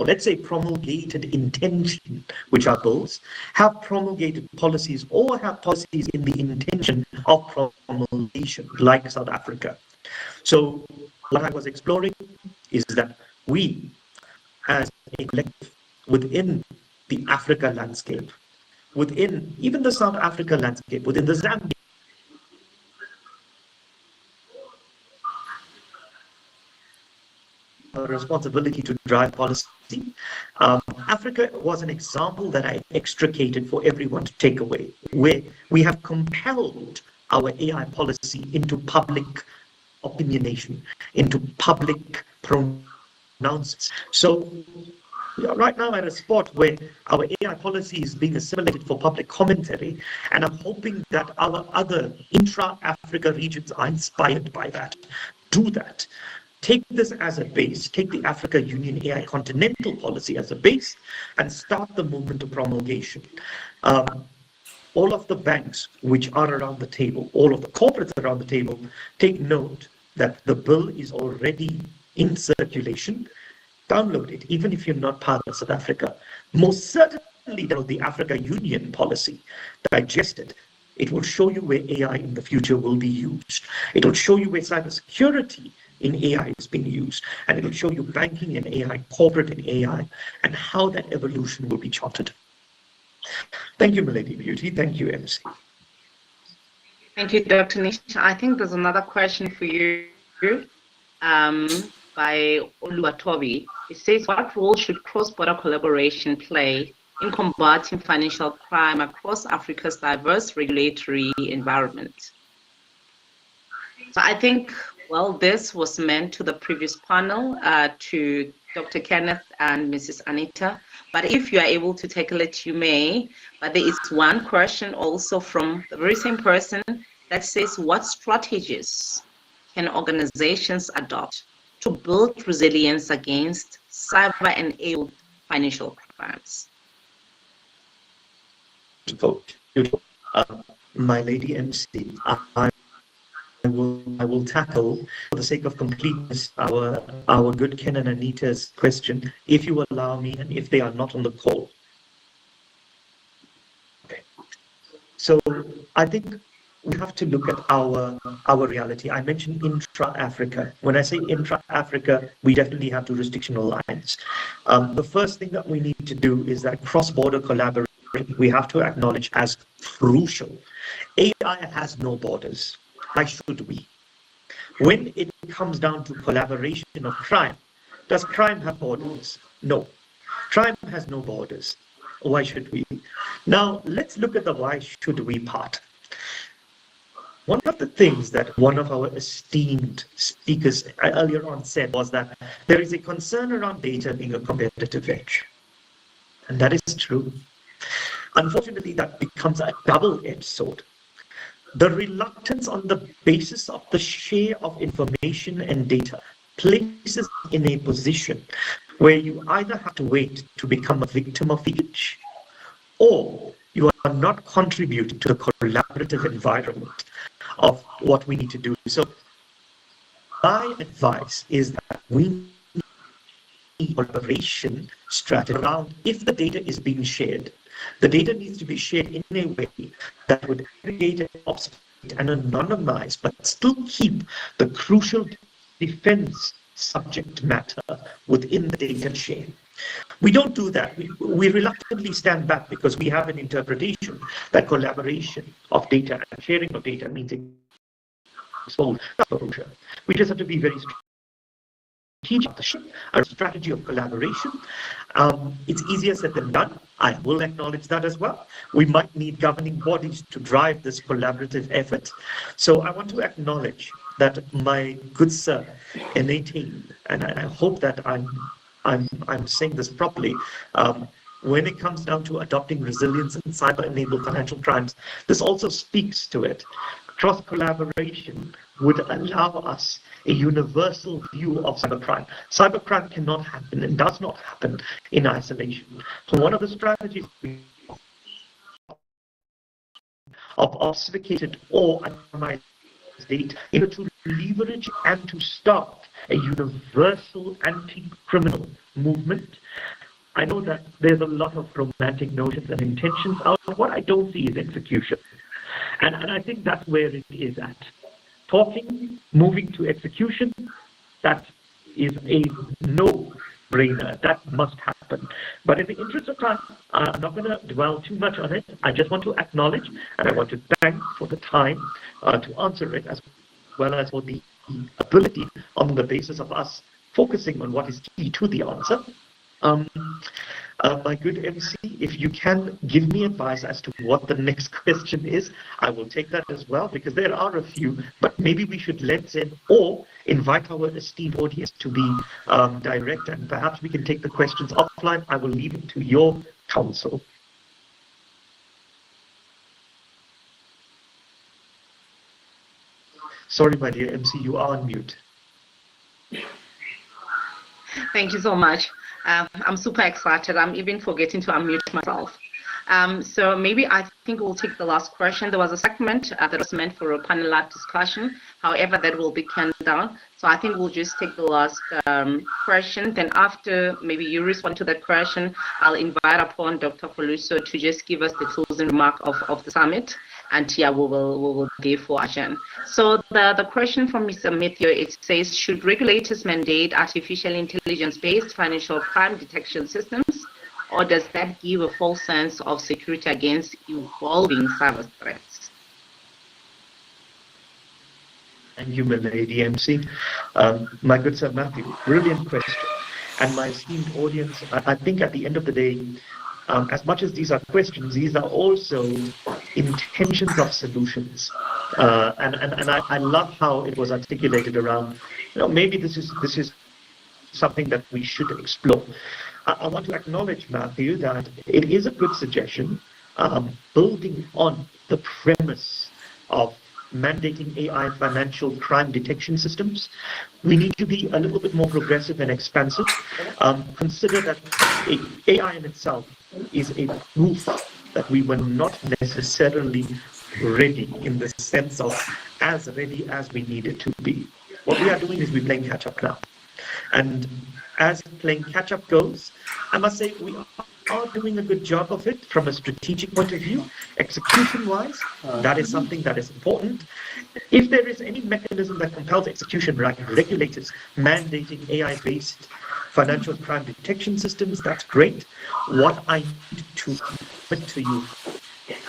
let's say promulgated intention, which are bills, have promulgated policies or have policies in the intention of promulgation, like South Africa. So what I was exploring is that we, as a collective, within the Africa landscape, within even the South Africa landscape, within the Zambia, a responsibility to drive policy. Africa was an example that I extricated for everyone to take away, where we have compelled our AI policy into public opinionation, into public pronouncements. So we are right now at a spot where our AI policy is being assimilated for public commentary, and I'm hoping that our other intra-Africa regions are inspired by that. Do that. Take this as a base, take the Africa Union AI continental policy as a base, and start the movement of promulgation. All of the banks which are around the table, all of the corporates around the table, take note that the bill is already in circulation. Download it, even if you're not part of South Africa. Most certainly download the Africa Union policy, digest it. It will show you where AI in the future will be used. It will show you where cybersecurity in AI is being used, and it will show you banking in AI, corporate in AI, and how that evolution will be charted. Thank you, Milady Beauty. Thank you, MC. Thank you, Dr. Nisha. I think there's another question for you by Oluwatobi. It says, what role should cross-border collaboration play in combating financial crime across Africa's diverse regulatory environment? So I think, well, this was meant to the previous panel, to Dr. Kenneth and Mrs. Anita, but if you are able to tackle it, you may. But there is one question also from the very same person that says, what strategies can organizations adopt to build resilience against cyber-enabled financial crimes? Beautiful. My lady MC, I will tackle, for the sake of completeness, our good Ken and Anita's question, if you allow me, and if they are not on the call. Okay. So I think we have to look at our reality. I mentioned intra-Africa. When I say intra-Africa, we definitely have jurisdictional lines. The first thing that we need to do is that cross-border collaboration, we have to acknowledge as crucial. AI has no borders. Why should we? When it comes down to collaboration of crime, does crime have borders? No. Crime has no borders. Why should we? Now, let's look at the why should we part. One of the things that one of our esteemed speakers earlier on said was that there is a concern around data being a competitive edge. And that is true. Unfortunately, that becomes a double-edged sword. The reluctance on the basis of the share of information and data places in a position where you either have to wait to become a victim of leakage, or you are not contributing to the collaborative environment of what we need to do. So my advice is that we need collaboration strategy around, if the data is being shared, the data needs to be shared in a way that would aggregate and obfuscate and anonymize, but still keep the crucial defense subject matter within the data chain. We don't do that. We reluctantly stand back because we have an interpretation that collaboration of data and sharing of data means exposure. We just have to be very strategic, a strategy of collaboration. It's easier said than done. I will acknowledge that as well. We might need governing bodies to drive this collaborative effort. So I want to acknowledge that my good sir, N18, and I hope that I'm saying this properly, when it comes down to adopting resilience in cyber-enabled financial crimes, this also speaks to it. Cross-collaboration would allow us a universal view of cybercrime. Cybercrime cannot happen and does not happen in isolation. So one of the strategies of obfuscated or anonymized data is to leverage and to start a universal anti-criminal movement I know that there's a lot of romantic notions and intentions out. What I don't see is execution. And I think that's where it is at. Talking, moving to execution, that is a no-brainer. That must happen. But in the interest of time, I'm not going to dwell too much on it. I just want to acknowledge and I want to thank for the time to answer it, as well as for the ability on the basis of us focusing on what is key to the answer. Um, my good MC, if you can give me advice as to what the next question is, I will take that as well, because there are a few, but maybe we should let in or invite our esteemed audience to be direct, and perhaps we can take the questions offline. I will leave it to your counsel. Sorry, my dear MC, you are on mute. Thank you so much. I'm super excited. I'm even forgetting to unmute myself. So maybe I think we'll take the last question. There was a segment that was meant for a panel discussion. However, that will be canned down. So I think we'll just take the last question. Then after maybe you respond to that question, I'll invite upon Dr. Foluso to just give us the closing remark of the summit. And yeah, we will therefore adjourn. So the question from Mr. Matthew, it says, should regulators mandate artificial intelligence-based financial crime detection systems, or does that give a false sense of security against evolving cyber threats? Thank you, my lady MC. My good sir Matthew, brilliant question. And my esteemed audience, I think at the end of the day, as much as these are questions, these are also intentions of solutions. And I love how it was articulated around, maybe this is something that we should explore. I want to acknowledge, Matthew, that it is a good suggestion, building on the premise of mandating AI financial crime detection systems. We need to be a little bit more progressive and expansive. Consider that AI in itself is a proof that we were not necessarily ready in the sense of as ready as we needed to be. What we are doing is we're playing catch up now. And as playing catch up goes, I must say we are doing a good job of it from a strategic point of view. Execution wise, that is something that is important. If there is any mechanism that compels execution, like regulators mandating AI based financial crime detection systems, that's great. What I need to put to you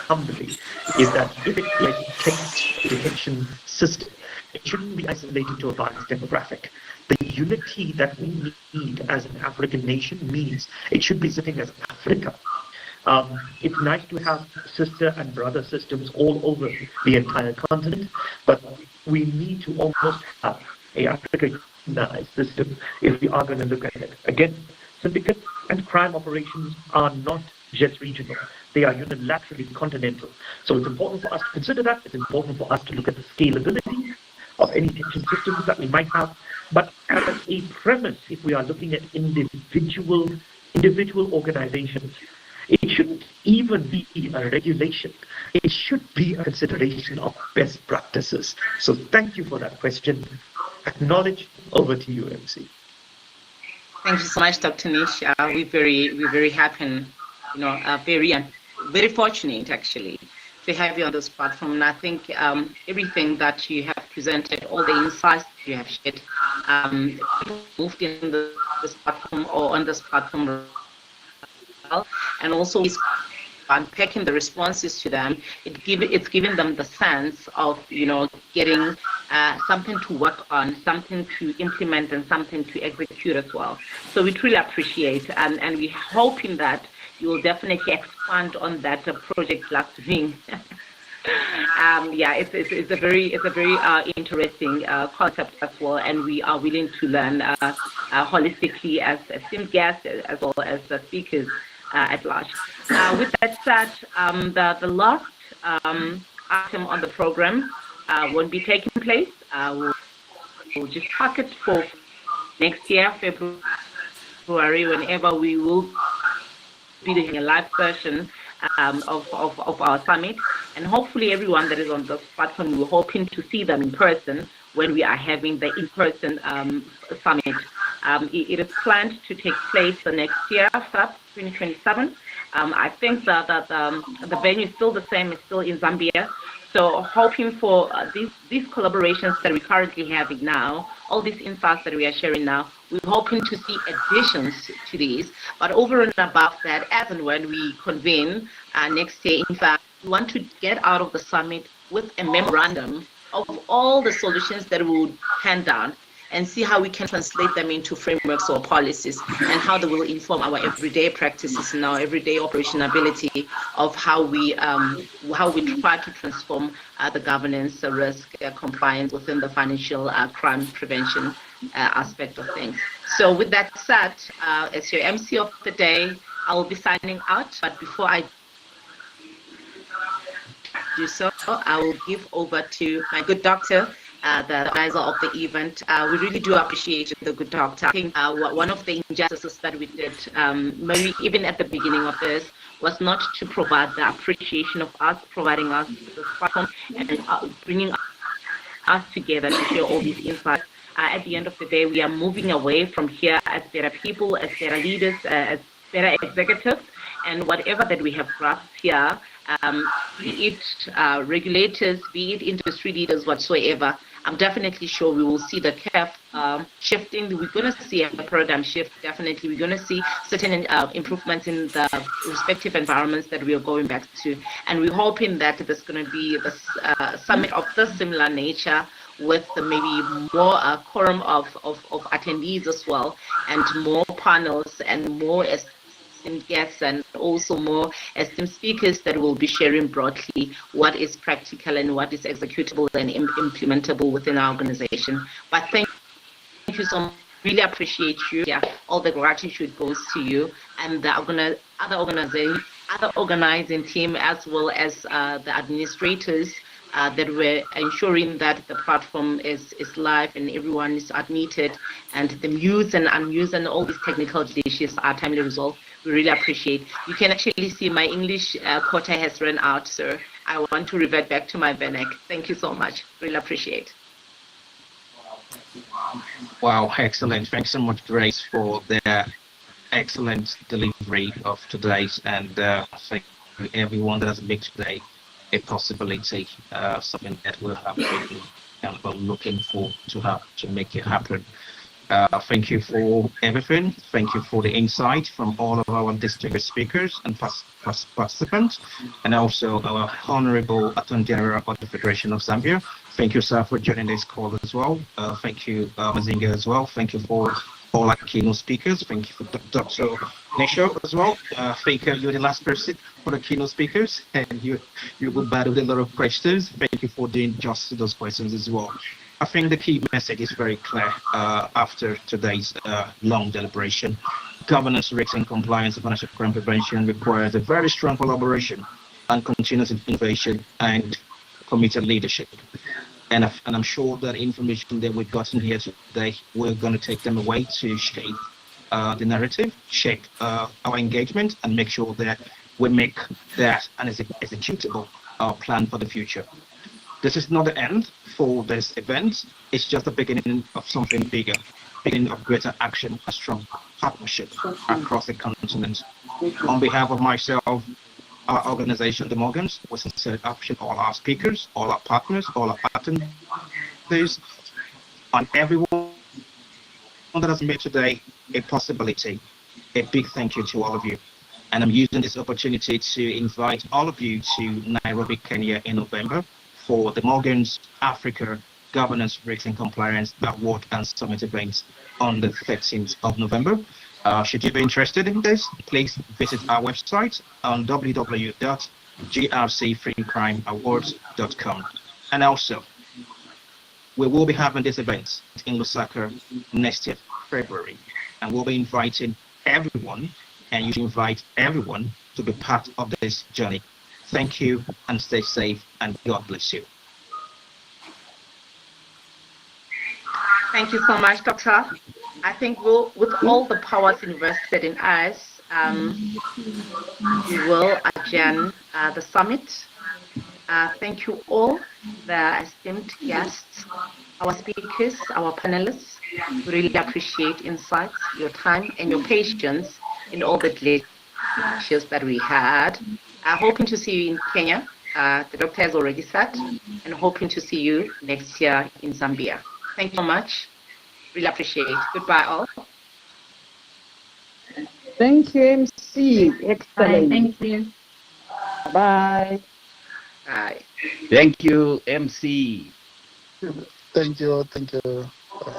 humbly is that if it is a text detection system, it shouldn't be isolated to a biased demographic. The unity that we need as an African nation means it should be sitting as Africa. It's nice to have sister and brother systems all over the entire continent, but we need to almost have a Africa unionized system if we are going to look at it. Again, syndicate and crime operations are not just regional. They are unilaterally continental. So it's important for us to consider that. It's important for us to look at the scalability of any detection systems that we might have. But as a premise, if we are looking at individual organizations, it shouldn't even be a regulation. It should be a consideration of best practices. So thank you for that question. Acknowledge. Over to you, MC. Thank you so much, Dr. Nish. We're very happy and very fortunate actually to have you on this platform. And I think everything that you have presented, all the insights you have shared, moved in this platform or on this platform, and also unpacking the responses to them, it's giving them the sense of getting something to work on, something to implement, and something to execute as well. So we truly appreciate, and we're hoping that you will definitely expand on that project Last Ring. It's a very interesting concept as well, and we are willing to learn holistically as esteemed guests as well as the speakers at large. With that said, the last item on the program won't be taking place. We'll just park it for next year, February, whenever we will be doing a live version of our summit, and hopefully everyone that is on this platform, we're hoping to see them in person when we are having the in-person summit It is planned to take place the next year, FAB 2027. I think that the venue is still the same, it's still in Zambia. So hoping for these collaborations that we're currently having now, all these insights that we are sharing now, we're hoping to see additions to these. But over and above that, as and when we convene next year, in fact, we want to get out of the summit with a memorandum of all the solutions that we would hand down and see how we can translate them into frameworks or policies and how they will inform our everyday practices and our everyday operationability of how we try to transform the governance, risk, compliance within the financial crime prevention aspect of things. So with that said, as your MC of the day, I will be signing out, but before I do so, I will give over to my good doctor, the organizer of the event. We really do appreciate the good doctor. I think one of the injustices that we did, maybe even at the beginning of this, was not to provide the appreciation of us, providing us this platform and bringing us together to share all these insights. At the end of the day, we are moving away from here as better people, as better leaders, as better executives, and whatever that we have grasped here, be it regulators, be it industry leaders, whatsoever, I'm definitely sure we will see the curve shifting. We're going to see a paradigm shift, definitely. We're going to see certain improvements in the respective environments that we are going back to. And we're hoping that there's going to be a summit of this similar nature with maybe more quorum of attendees as well, and more panels and more esteemed guests and also more esteemed speakers that will be sharing broadly what is practical and what is executable and implementable within our organization. But thank you so much. Really appreciate you. Yeah, all the gratitude goes to you and the other organizing team, as well as the administrators that were ensuring that the platform is live and everyone is admitted, and the mutes and unmutes and all these technical issues are timely resolved. We really appreciate. You can actually see my English quota has run out, so I want to revert back to my vernac. Thank you so much. Really appreciate. Wow, excellent. Thanks so much, Grace, for the excellent delivery of today's, and thank you everyone that has made today a possibility, something that we'll have been looking for to make it happen. Thank you for everything. Thank you for the insight from all of our distinguished speakers and participants, and also our Honorable Attorney General of the Federation of Zambia. Thank you, sir, for joining this call as well. Thank you, Mazinga, as well. Thank you for all our keynote speakers. Thank you for Dr. Nesho as well. I think you're the last person for the keynote speakers, and you will battle with a lot of questions. Thank you for doing justice to those questions as well. I think the key message is very clear after today's long deliberation. Governance, risks, and compliance of financial crime prevention requires a very strong collaboration and continuous innovation and committed leadership. And I'm sure that information that we've gotten here today, we're going to take them away to shape the narrative, shape our engagement, and make sure that we make that an executable plan for the future. This is not the end for this event. It's just the beginning of something bigger, beginning of greater action, a strong partnership across the continent. On behalf of myself, our organization, the Morgans, we sincerely appreciate all our speakers, all our partners, all our attendees, and everyone that has made today a possibility. A big thank you to all of you. And I'm using this opportunity to invite all of you to Nairobi, Kenya in November for the Morgans Africa Governance, Risks and Compliance Award and Summit events on the 13th of November. Should you be interested in this, please visit our website on www.grcfincrimeawards.com. And also, we will be having this event in Lusaka next year, February, and we'll be inviting everyone, and you should invite everyone to be part of this journey. Thank you, and stay safe, and God bless you. Thank you so much, Doctor. I think with all the powers invested in us, we will adjourn the summit. Thank you all, the esteemed guests, our speakers, our panelists, We really appreciate insights, your time, and your patience in all the lectures that we had. Hoping to see you in Kenya. The doctor has already said, and hoping to see you next year in Zambia. Thank you so much. Really appreciate. Goodbye, all. Thank you, MC. Excellent. Thank you. Bye. Bye. Thank you, MC. Thank you. Thank you.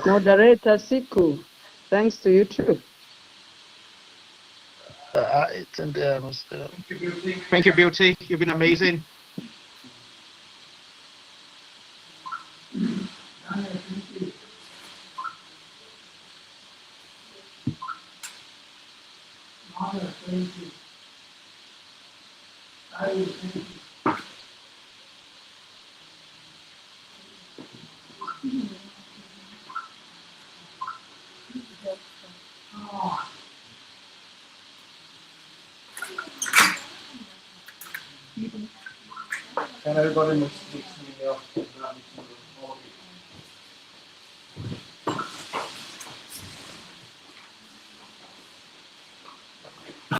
Moderator Siku, thanks to you too. It's in there. Thank you, Beauty. You've been amazing. Can everybody mix me up?